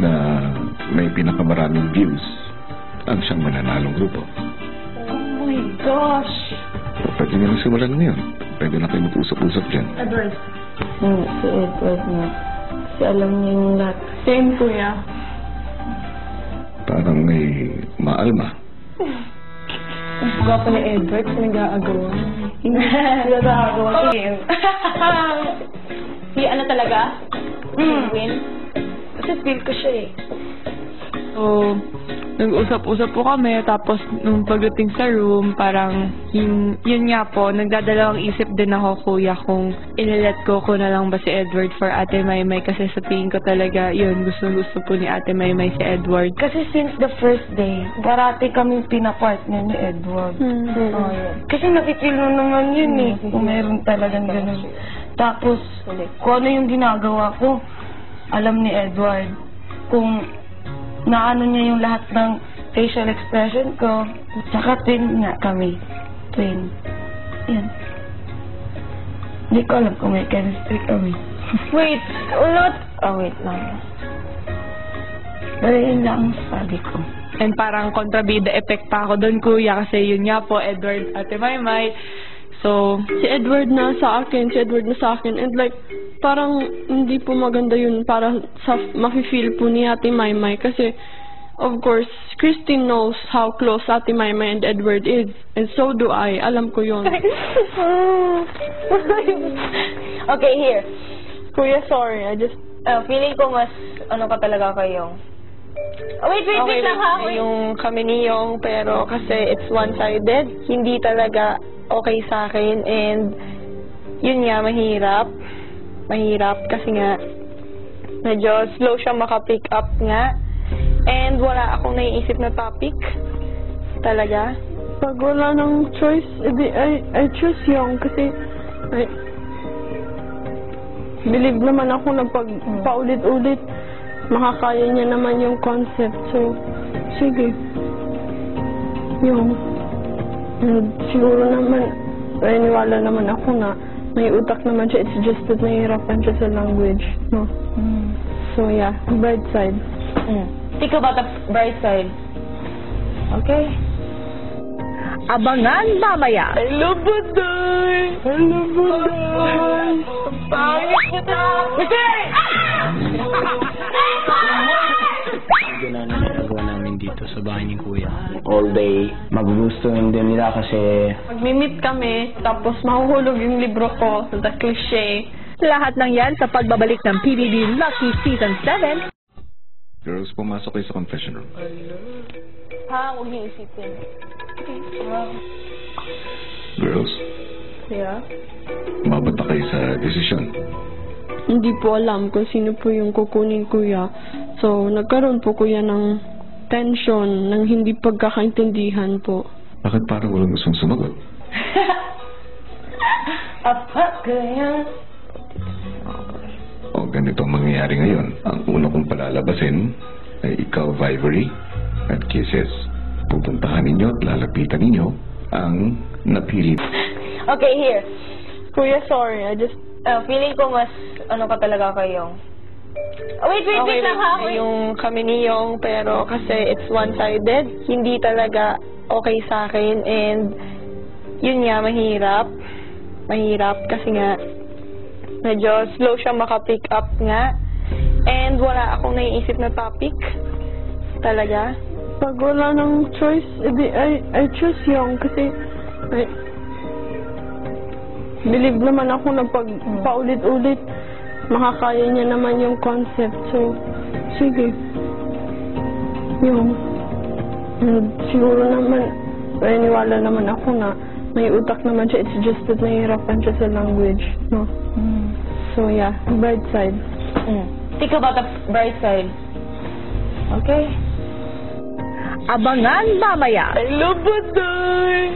na may pinakamaraming views ang siyang mananalong grupo. Oh my gosh! So, pwede nyo lang simulan ngayon. Pwede na kayo mag-usap-usap dyan. Edward. Si Edward na. Kasi alam niya yung lahat. Same, kuya. Parang may maalma. Gwapo ni Edward, nag-aagawa. Hindi nag-aagawa. Si ano talaga? Win? Kasi feel ko siya eh. So, nag-usap-usap po kami, tapos nung pagdating sa room, parang yun nga po, nagdadalawang isip din ako, kuya, kung inilet ko na lang ba si Edward for Ate Maymay, kasi sa tingin ko talaga, yun, gusto po ni Ate Maymay si Edward. Kasi since the first day, parati kaming pinapartner ni Edward. Oh, yeah. Kasi nakikil mo naman yun eh, kung meron talagang ganun. Tapos, kung ano yung ginagawa ko, alam ni Edward. Kung naano niya yung lahat ng facial expression ko. Tsaka twin nga kami. Twin. Yan. Hindi ko alam kung may chemistry kami. Wait, ulot! Oh, wait lang. Pero yun lang ang sabi ko. And parang kontrabida effect pa ako doon, kuya, kasi yun nga po, Edward, Ate Maymay. So, si Edward na sa akin, and like, parang hindi po maganda yun para sa mafe-feel po ni Ate Maymay kasi, of course, Christine knows how close Ate Maymay and Edward is, and so do I. Alam ko yun. Okay, here. Kuya, sorry, I just... feeling ko mas, ano ka talaga kayong... Oh, wait lang ha. Wait. Yung kami ni Yong, pero kasi it's one-sided, hindi talaga okay sa akin, and yun nga, mahirap kasi nga medyo slow siya maka-pick up nga, and wala akong naiisip na topic talaga. Pag wala ng choice, I choose Yong kasi believe naman ako na pag paulit-ulit makakaya niya naman yung concept, so sige, Yong. And siguro naman, niwala naman ako na may utak naman siya. It's just that nahihirapan siya sa language, no? So yeah, bright side. Think about the bright side. Okay? Abangan mamaya. I love Buday! Pangit kita! Ginagawa namin dito sa bahay ni Kuya. All day, magugustuhin din nila kasi Mag-meet kami, tapos mahuhulog yung libro ko, the cliche. Lahat ng yan sa pagbabalik ng PBB Lucky Season 7. Girls, pumasok kayo sa confession room. Ha? Huwag niyo isipin. Girls, Yeah? umabot na kayo sa desisyon. Hindi po alam kung sino po yung kukunin, kuya. So, nagkaroon po kuya ng tension, ng hindi pagkakaintindihan po. Bakit parang walang gustong sumagot? Apa kaya? O ganito ang mangyayari ngayon. Ang una kong palalabasin ay ikaw, Vivory, at Kisses. Pupuntahan ninyo at lalapitan ninyo ang napili. Okay, here. Kuya, sorry, I just... Feeling ko mas, ano ka talaga kayong... Oh, wait lang ha. Wait. Yung kami ni Yong, pero kasi it's one-sided, hindi talaga okay sa akin, and yun nga, mahirap kasi nga medyo slow siya maka-pick up nga, and wala akong naiisip na topic talaga. Pag wala ng choice, I choose Yong kasi believe naman ako na pag paulit-ulit makakaya niya naman yung concept, so sige, Yong. And siguro naman niwala naman ako na may utak naman siya. It's just that nahihirapan siya sa language, no? So yeah, bright side. Think about the bright side. Okay? Abangan mamaya. I love Buday!